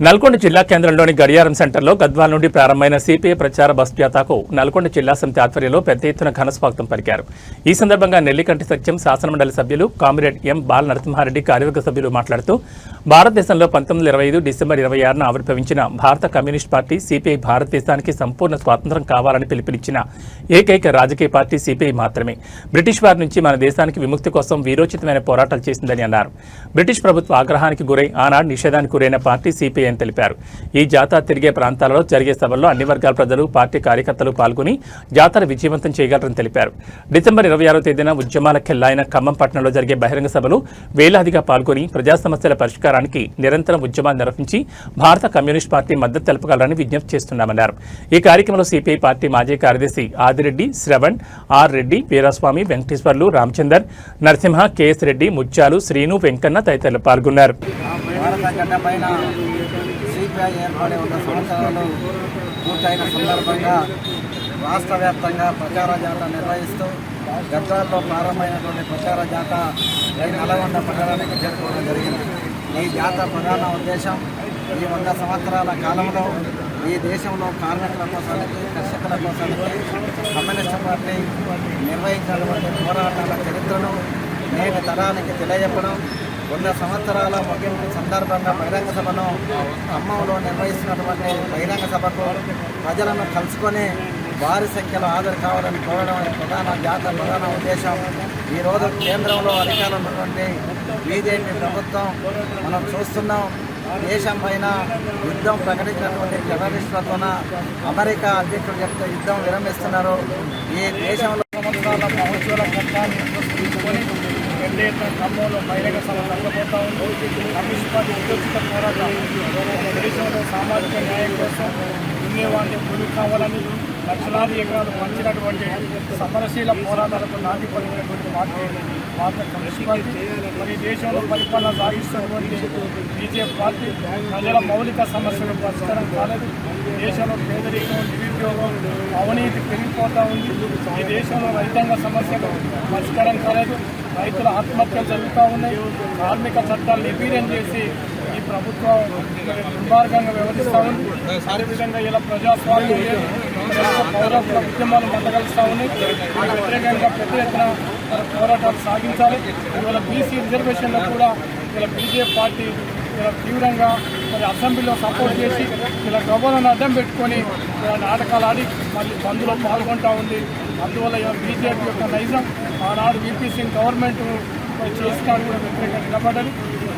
నల్గొండ జిల్లా కేంద్రంలోని గడియారం సెంటర్లో గద్వాల నుండి ప్రారంభమైన సిపిఐ ప్రచార బస్ జాథాకు నల్గొండ జిల్లా సమితి ఆధ్వర్యంలో పెద్ద ఎత్తున ఘన స్వాగతం పలికారు. ఈ సందర్భంగా నెల్లికంటి సత్యం శాసనమండలి సభ్యులు కామ్రేడ్ ఎం బాల నరసింహారెడ్డి కార్యవర్గ సభ్యులు మాట్లాడుతూ భారతదేశంలో 1925 డిసెంబర్ 26న ఆవిర్భవించిన భారత కమ్యూనిస్ట్ పార్టీ సిపిఐ భారతదేశానికి సంపూర్ణ స్వాతంత్ర్యం కావాలని పిలుపునిచ్చిన ఏకైక రాజకీయ పార్టీ సిపిఐ మాత్రమే. బ్రిటిష్ వారి నుంచి మన దేశానికి విముక్తి కోసం వీరోచితమైన పోరాటాలు చేసిందని అన్నారు. బ్రిటిష్ ప్రభుత్వ ఆగ్రహానికి గురై ఆనాడు నిషేధానికి గురైన పార్టీ సిపిఐ అని తెలిపారు. ఈ జాథా తిరిగే ప్రాంతాలలో జరిగే సభల్లో అన్ని వర్గాల ప్రజలు పార్టీ కార్యకర్తలు పాల్గొని జాతర విజయవంతం చేయగలరని తెలిపారు. డిసెంబర్ 26వ తేదీన ఉద్యమాల కెల్లాయిన ఖమ్మం పట్టణంలో జరిగే బహిరంగ సభలు వేలాదిగా పాల్గొని ప్రజా సమస్యల పరిష్కారానికి నిరంతరం ఉద్యమాలు నిర్వహించి భారత కమ్యూనిస్ట్ పార్టీ మద్దతు తెలపగలరని విజ్ఞప్తి చేస్తున్నామన్నారు. ఈ కార్యక్రమంలో సిపిఐ పార్టీ మాజీ కార్యదర్శి ఆదిరెడ్డి, శ్రవణ్, ఆర్ రెడ్డి, వీరాస్వామి, వెంకటేశ్వర్లు, రామచందర్, నరసింహ, కేఎస్ రెడ్డి, ముత్యాలు, శ్రీను, వెంకన్న తదితరులు పాల్గొన్నారు. సిపిఐ ఏర్పడి ఉన్న సంవత్సరాలు పూర్తయిన సందర్భంగా రాష్ట్ర వ్యాప్తంగా ప్రచార జాథా నిర్వహిస్తూ గద్వాల్లో ప్రారంభమైనటువంటి ప్రచార జాథా నల్గొండ పట్టణానికి చేరుకోవడం జరిగింది. ఈ జాథా ప్రధాన ఉద్దేశం ఈ 100 సంవత్సరాల కాలంలో ఈ దేశంలో కార్మికుల కోసానికి, కర్షకుల కోసానికి కమ్యూనిస్ట్ పార్టీ నిర్వహించినటువంటి పోరాటాల చరిత్రను నేటి తరానికి తెలియజెప్పడం, 100 సంవత్సరాల ముగింపు సందర్భంగా బహిరంగ సభను ఖమ్మంలో నిర్వహిస్తున్నటువంటి బహిరంగ సభకు ప్రజలను కలుసుకొని భారీ సంఖ్యలో హాజరు కావాలని కోరడం ప్రధాన ఉద్దేశం. ఈరోజు కేంద్రంలో అధికారంలో ఉన్నటువంటి బీజేపీ ప్రభుత్వం మనం చూస్తున్నాం. దేశం పైన యుద్ధం ప్రకటించినటువంటి టెర్రరిస్టులతోన అమెరికా అధ్యక్షుడు చెప్తే యుద్ధం విరమిస్తున్నారు. ఈ దేశంలో సంవత్సరాల మహోత్సవాల చట్టాన్ని తీసుకొని ఖమ్మంలో బహిరంగ సభ జరగబోతా ఉంది. కమ్యూనిస్ట్ పార్టీ విరోచిత పోరాటం దేశంలో సామాజిక న్యాయం కోసం దున్నేవాడిని భూమి కావాలని లక్షలాది ఎకరాలు పంచినటువంటి సమరశీల పోరాటాలకు నాటి పలికినటువంటి పార్టీ భారత కమ్యూనిస్ట్ పార్టీ. మరి దేశంలో పరిపాలన సాగిస్తున్నటువంటి బీజేపీ పార్టీ ప్రజల మౌలిక సమస్యలు పరిష్కారం కాలేదు. దేశంలో పేదరికం, నిరుద్యోగం, అవినీతి పెరిగిపోతూ ఉంది. ఈ దేశంలో రైతాంగ సమస్యలు పరిష్కారం కాలేదు. రైతుల ఆత్మహత్యలు జరుగుతూ ఉన్నాయి. కార్మిక చట్టాలు నిర్వీర్యం చేసి ఈ ప్రభుత్వం దుర్మార్గంగా వ్యవహరిస్తూ ఉంది. అదేవిధంగా ఇలా ప్రజాస్వామ్యం పౌరత్వ ఉద్యమాలు మందగలుస్తూ ఉన్నాయి. వ్యతిరేకంగా పెద్ద ఎత్తున పోరాటాలు సాగించాలి. ఇవాళ బీసీ రిజర్వేషన్లో కూడా ఇలా బీజేపీ పార్టీ ఇలా తీవ్రంగా మరి అసెంబ్లీలో సపోర్ట్ చేసి ఇలా గవర్నర్ను అడ్డం పెట్టుకొని నాటకాలు ఆడి మళ్ళీ బంద్లో పాల్గొంటూ ఉంది. అందువల్ల ఇలా బీజేపీ యొక్క నైజం ఆనాడు వీపీ సింగ్ గవర్నమెంట్ చేసినాడు కూడా వ్యతిరేకంగా నిలబడ్డది.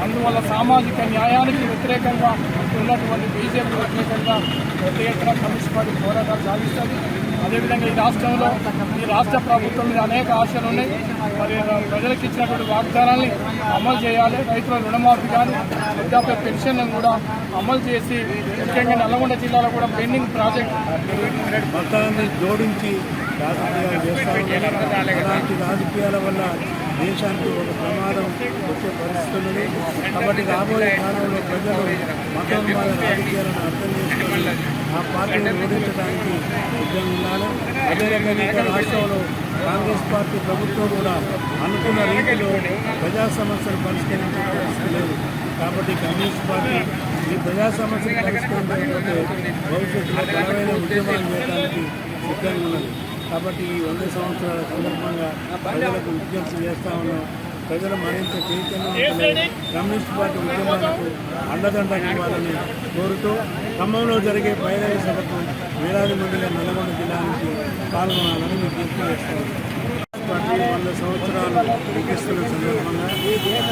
అందువల్ల సామాజిక న్యాయానికి వ్యతిరేకంగా ఉన్నటువంటి బీజేపీ వ్యతిరేకంగా పెద్ద ఎత్తున కమ్యూనిస్ట్ పార్టీ పోరాటాలు సాగిస్తుంది. అదేవిధంగా ఈ రాష్ట్ర ప్రభుత్వం మీద అనేక ఆశలు ఉన్నాయి. మరి ప్రజలకు ఇచ్చినటువంటి వాగ్దానాన్ని అమలు చేయాలి. రైతుల రుణమాఫీ కానీ వృద్ధాప్య పెన్షన్ కూడా అమలు చేసి ముఖ్యంగా నల్గొండ జిల్లాలో కూడా పెండింగ్ ప్రాజెక్ట్ మొత్తాన్ని జోడించి రాజకీయాలు చేస్తారు. అలాంటి రాజకీయాల వల్ల దేశానికి ఒక ప్రమాదం వచ్చే పరిస్థితున్నది. కాబట్టి రాబోయే కాలంలో ప్రజలు మతోన్మాద రాజకీయాలను అర్థం చేసుకుని ఆ పార్టీని ఓడించడానికి సిద్ధంగా ఉండాలి. అదే రకంగా రాష్ట్రంలో కాంగ్రెస్ పార్టీ ప్రభుత్వం కూడా అనుకున్న రీతిలో ప్రజా సమస్యలు పరిష్కరించే పరిస్థితి లేదు. కాబట్టి కమ్యూనిస్ట్ పార్టీ ఈ ప్రజా సమస్యలు పరిష్కరించకపోతే భవిష్యత్తులో బలమైన ఉద్యమాలు చేయడానికి సిద్ధంగా ఉన్నది. కాబట్టి ఈ 100 సంవత్సరాల సందర్భంగా ప్రజలకు విజ్ఞప్తి చేస్తా ఉన్నాం. ప్రజలు మరింత చైతన్యవంతులై కమ్యూనిస్ట్ పార్టీ ఉద్యమాలకు అండదండ ఇవ్వాలని కోరుతూ ఖమ్మంలో జరిగే బహిరంగ సభకు వేలాది మందిగా నల్గొండ జిల్లా నుంచి పాల్గొనాలని విజ్ఞప్తి చేస్తాం. పార్టీ 100 సంవత్సరాలు ముగిస్తున్న సందర్భంగా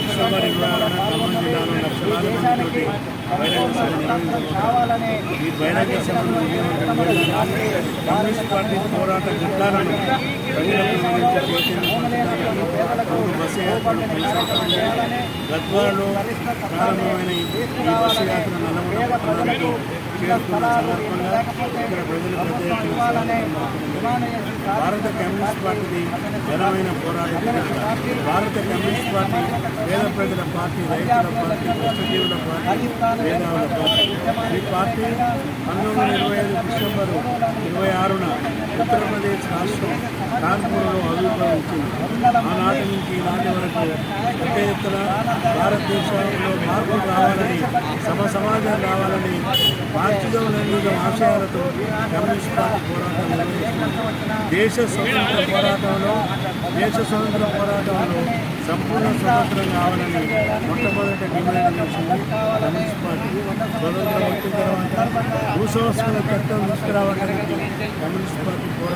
డిసెంబర్ 26న ఖమ్మం జిల్లాలో లక్షలాది మందితోటి బహిరంగ సభ నిర్వహించబోతున్నారు. ఈ బహిరంగ సభను విజయవంతం చేయాలని కమ్యూనిస్ట్ పార్టీ పోరాట జిల్లాలను ప్రజలకు బస్సు యాత్రను కొనసాగుతుంది. గద్వాలలో ప్రారంభమైన ఈ బస్సు యాత్ర నల్గొండ పట్టణానికి చేరుకున్న సందర్భంగా ఇక్కడ ప్రజలు పెద్ద ఎత్తున భారత కమ్యూనిస్ట్ పార్టీది ఘనమైన పోరాటం. భారత కమ్యూనిస్ట్ పార్టీ పేద ప్రజల పార్టీ, రైతుల పార్టీ, కష్టజీవుల పార్టీ, మేధావుల పార్టీ. ఈ పార్టీ 1925 డిసెంబరు 26న ఉత్తరప్రదేశ్ రాష్ట్రం కాన్పూర్లో ఆవిర్భవించింది. ఆనాటి నుంచి ఈనాటి వరకు పెద్ద ఎత్తున భారతదేశంలో మార్పులు రావాలని, సమాజం రావాలని మార్క్సిజం లెనినిజం ఆశయాలతో కమ్యూనిస్ట్ పార్టీ పోరాటం నిర్వహిస్తుంది. దేశ స్వతంత్ర పోరాటంలో సంపూర్ణ స్వతంత్రం కావాలని మొట్టమొదటి డిమాండ్ చేసింది కమ్యూనిస్ట్ పార్టీ. స్వతంత్రం వచ్చిన తర్వాత భూసంస్కరణ చట్టం తీసుకురావడానికి కమ్యూనిస్ట్ పార్టీ పోరాటం